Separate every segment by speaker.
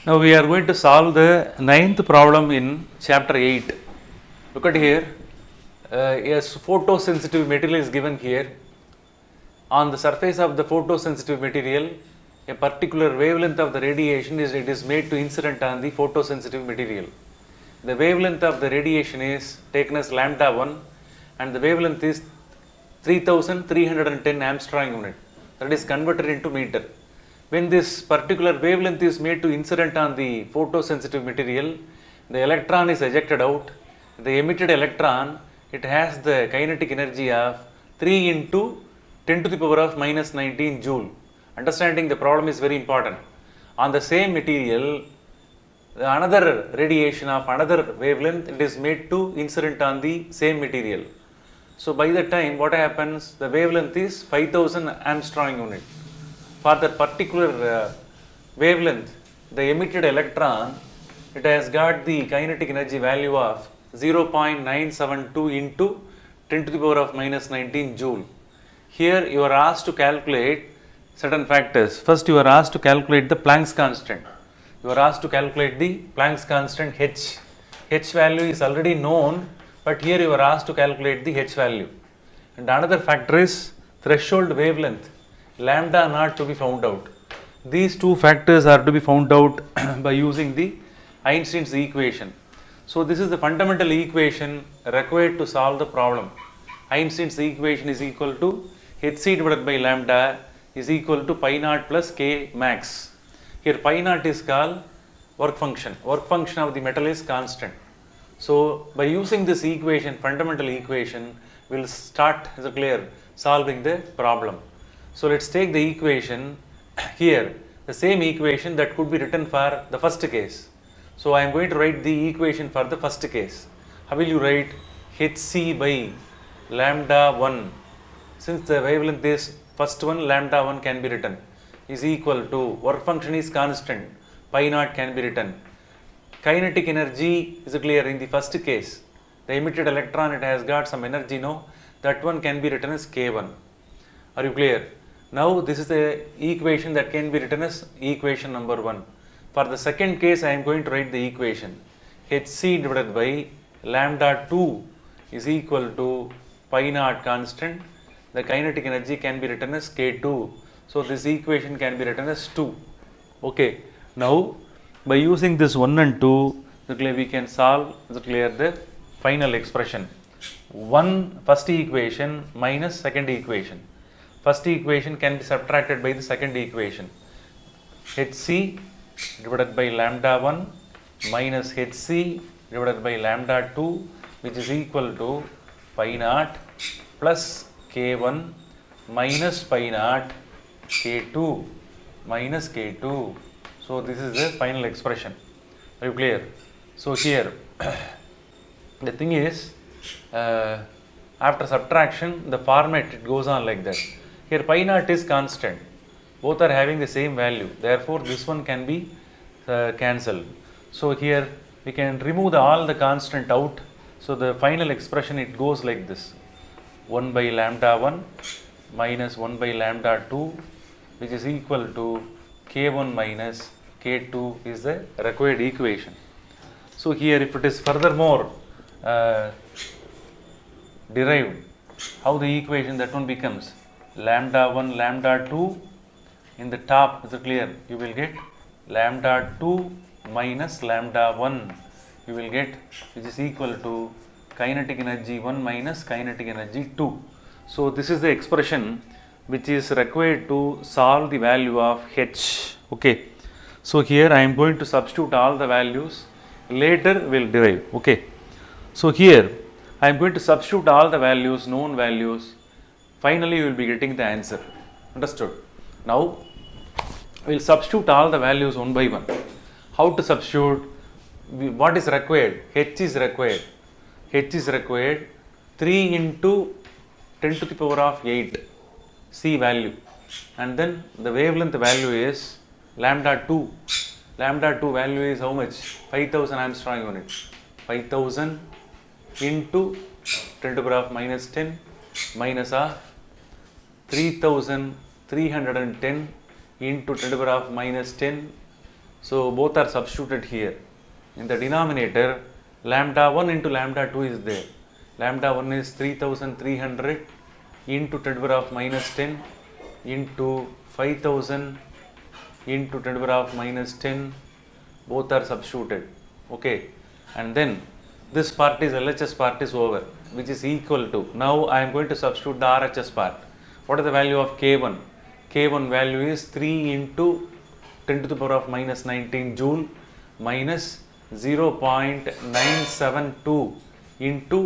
Speaker 1: Now we are going to solve the ninth problem in chapter 8. Look at here. A photosensitive material is given here. On the surface of the photosensitive material, a particular wavelength of the radiation is made to incident on the photosensitive material. The wavelength of the radiation is taken as lambda 1 and the wavelength is 3310 Armstrong unit, that is converted into meter. When this particular wavelength is made to incident on the photosensitive material, the electron is ejected out. The emitted electron, it has the kinetic energy of 3 into 10 to the power of minus 19 joule. Understanding the problem is very important. On the same material, another radiation of another wavelength, it is made to incident on the same material. So by the time what happens, the wavelength is 5000 Armstrong unit. For that particular wavelength, the emitted electron, it has got the kinetic energy value of 0.972 into 10 to the power of minus 19 joule. Here you are asked to calculate certain factors. First you are asked to calculate the Planck's constant. You are asked to calculate the Planck's constant H. H value is already known, but here you are asked to calculate the H value. And another factor is threshold wavelength, lambda naught, to be found out. These two factors are to be found out by using the Einstein's equation. So this is the fundamental equation required to solve the problem. Einstein's equation is equal to Hc divided by lambda is equal to pi naught plus k max. Here pi naught is called work function. Work function of the metal is constant. So by using this equation, fundamental equation, we will start, is it clear, solving the problem. So let's take the equation here, the same equation that could be written for the first case. So I am going to write the equation for the first case. How will you write? Hc by lambda 1. Since the wavelength is first one, lambda 1 can be written, is equal to, work function is constant, pi naught can be written. Kinetic energy is clear in the first case. The emitted electron, it has got some energy, no? That one can be written as K1. Are you clear? Now this is the equation that can be written as equation number 1. For the second case, I am going to write the equation. Hc divided by lambda 2 is equal to pi naught constant. The kinetic energy can be written as K2. So this equation can be written as 2. Okay. Now by using this 1 and 2, we can solve the final expression. First equation minus second equation. First equation can be subtracted by the second equation. Hc divided by lambda 1 minus Hc divided by lambda 2, which is equal to pi naught plus K1 minus pi naught K2 minus K2. So this is the final expression. Are you clear? So here the thing is, after subtraction, the format, it goes on like that. Here pi naught is constant. Both are having the same value. Therefore this one can be cancelled. So here we can remove all the constant out. So the final expression, it goes like this. 1 by lambda 1 minus 1 by lambda 2, which is equal to K1 minus K2 is the required equation. So here if it is furthermore derived, how the equation, that one becomes lambda 1 lambda 2, in the top, is it clear, you will get lambda 2 minus lambda 1, you will get, which is equal to kinetic energy 1 minus kinetic energy 2. So this is the expression which is required to solve the value of H. Okay. So here I am going to substitute all the values, later we will derive. Okay. So here I am going to substitute all the values, known values. Finally you will be getting the answer. Understood? Now we will substitute all the values one by one. How to substitute? What is required? H is required. H is required 3 into 10 to the power of 8 C value, and then the wavelength value is lambda 2. Lambda 2 value is how much? 5000 Armstrong unit. 5000 into 10 to the power of minus 10 minus of 3310 into 10 to the power of minus 10. So both are substituted here. In the denominator, lambda 1 into lambda 2 is there. Lambda 1 is 3300 into 10 to the power of minus 10 into 5000 into 10 to the power of minus 10. Both are substituted. Okay, and then this part is LHS part is over, which is equal to, now I am going to substitute the RHS part. What is the value of K1? K1 value is 3 into 10 to the power of minus 19 joule minus 0.972 into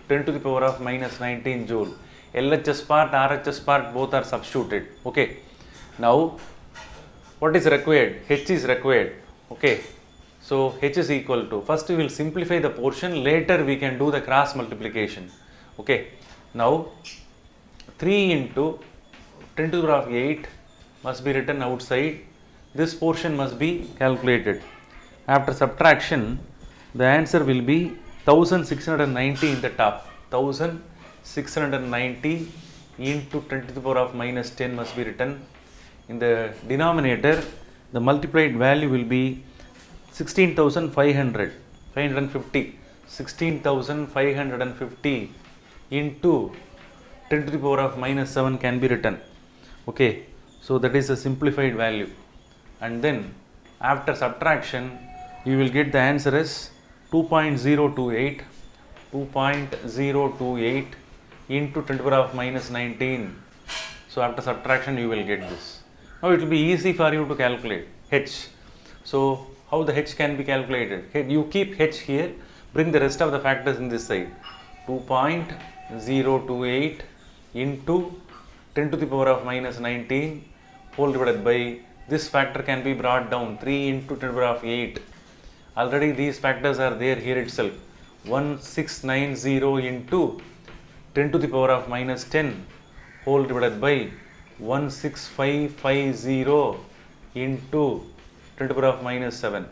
Speaker 1: 10 to the power of minus 19 joule. LHS part, RHS part, both are substituted. Okay, now what is required? H is required. Okay, so H is equal to, first we will simplify the portion, later we can do the cross multiplication. Okay, now 3 into 10 to the power of 8 must be written outside. This portion must be calculated. After subtraction, the answer will be 1690 in the top. 1690 into 10 to the power of minus 10 must be written. In the denominator, the multiplied value will be 550. 16,550 into 10 to the power of minus 7 can be written. Okay, so that is a simplified value. And then after subtraction, you will get the answer as 2.028 into 10 to the power of minus 19. So after subtraction you will get this. Now it will be easy for you to calculate H. So how the H can be calculated? You keep H here, bring the rest of the factors in this side. 2.028 into 10 to the power of minus 19 whole divided by, this factor can be brought down, 3 into 10 to the power of 8. Already these factors are there here itself. 1690 into 10 to the power of minus 10 whole divided by 16550 into 10 to the power of minus 7.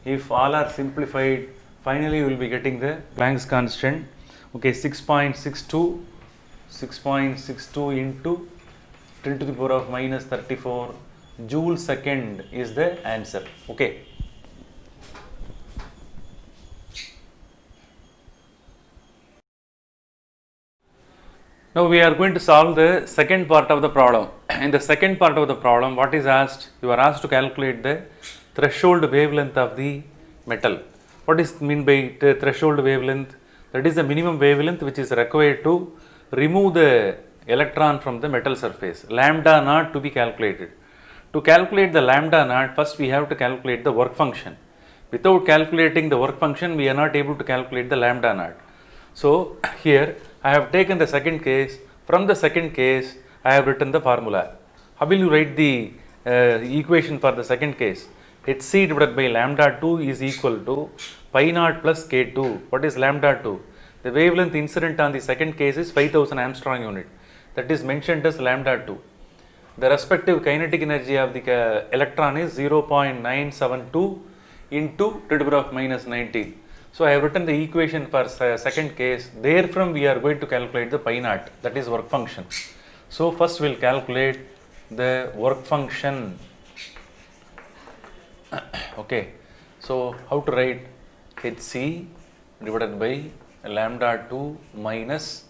Speaker 1: If all are simplified, finally you will be getting the Planck's constant. Okay, 6.62 into 10 to the power of minus 34 joule second is the answer. Okay. Now we are going to solve the second part of the problem. In the second part of the problem, what is asked? You are asked to calculate the threshold wavelength of the metal. What is mean by the threshold wavelength? That is the minimum wavelength which is required to remove the electron from the metal surface. Lambda naught to be calculated. To calculate the lambda naught, first we have to calculate the work function. Without calculating the work function, we are not able to calculate the lambda naught. So here I have taken the second case. From the second case, I have written the formula. How will you write the equation for the second case? Hc divided by lambda 2 is equal to pi naught plus k2. What is lambda 2? The wavelength incident on the second case is 5000 Armstrong unit. That is mentioned as lambda 2. The respective kinetic energy of the electron is 0.972 into 10 to the power of minus 19. So I have written the equation for second case. Therefrom we are going to calculate the pi naught, that is work function. So first we will calculate the work function. Okay, so how to write? Hc divided by lambda 2 minus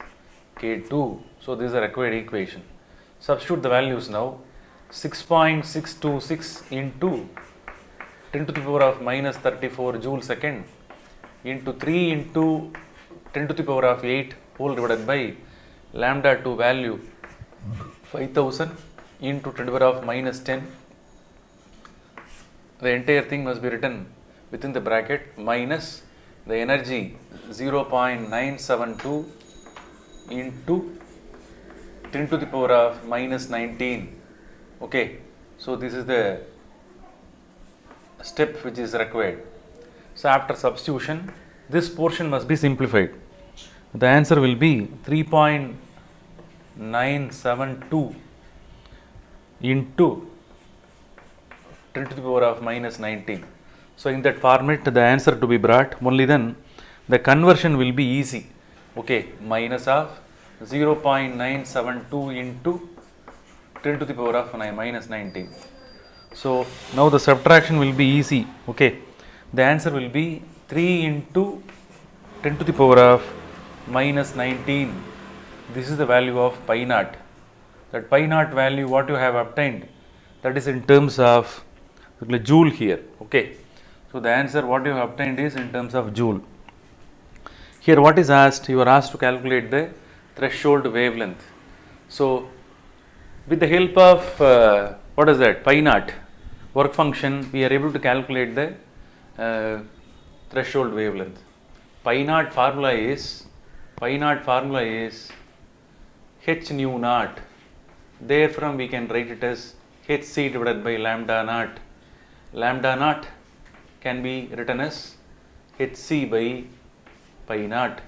Speaker 1: k2. So this is a required equation. Substitute the values now. 6.626 into 10 to the power of minus 34 joule second into 3 into 10 to the power of 8 whole divided by lambda 2 value 5000 into 10 to the power of minus 10. The entire thing must be written within the bracket minus the energy 0.972 into 10 to the power of minus 19. Okay, so this is the step which is required. So after substitution, this portion must be simplified. The answer will be 3.972 into 10 to the power of minus 19. So in that format, the answer to be brought, only then the conversion will be easy. Okay, minus of 0.972 into 10 to the power of minus 19. So now the subtraction will be easy. Okay, the answer will be 3 into 10 to the power of minus 19. This is the value of pi naught. That pi naught value what you have obtained, that is in terms of joule here. Okay, so the answer what you have obtained is in terms of joule. Here what is asked, you are asked to calculate the threshold wavelength. So with the help of what is that, pi naught work function, we are able to calculate the threshold wavelength. Pi naught formula is h nu naught. Therefrom we can write it as hc divided by lambda naught. Lambda naught can be written as hc by pi naught.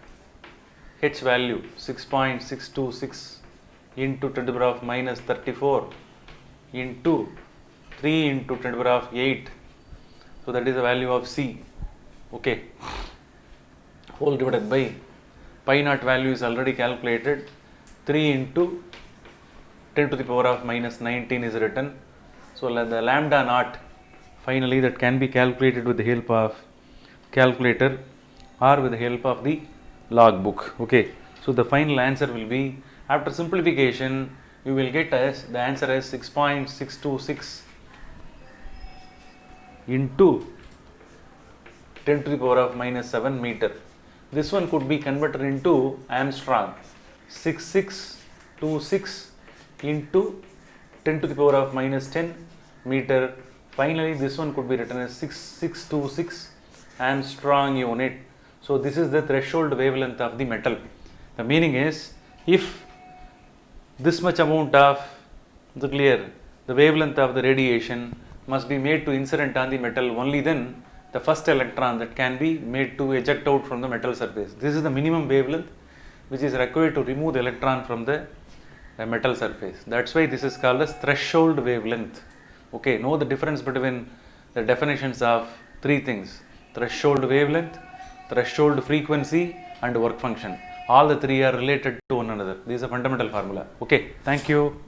Speaker 1: H value 6.626 into 10 to the power of minus 34 into 3 into 10 to the power of 8. So that is the value of C. Okay, whole divided by pi naught value is already calculated. 3 into 10 to the power of minus 19 is written. So the lambda naught finally that can be calculated with the help of calculator or with the help of the log book. Okay, so the final answer will be, after simplification you will get as the answer as 6.626 into 10 to the power of minus 7 meter. This one could be converted into Armstrong. 6626 into 10 to the power of minus 10 meter. Finally this one could be written as 6626 Armstrong unit. So this is the threshold wavelength of the metal. The meaning is, if this much amount of the wavelength of the radiation must be made to incident on the metal, only then the first electron that can be made to eject out from the metal surface. This is the minimum wavelength which is required to remove the electron from the metal surface. That's why this is called as threshold wavelength. Okay, know the difference between the definitions of three things: threshold wavelength, threshold frequency and work function. All the three are related to one another. This is a fundamental formula. Okay, thank you.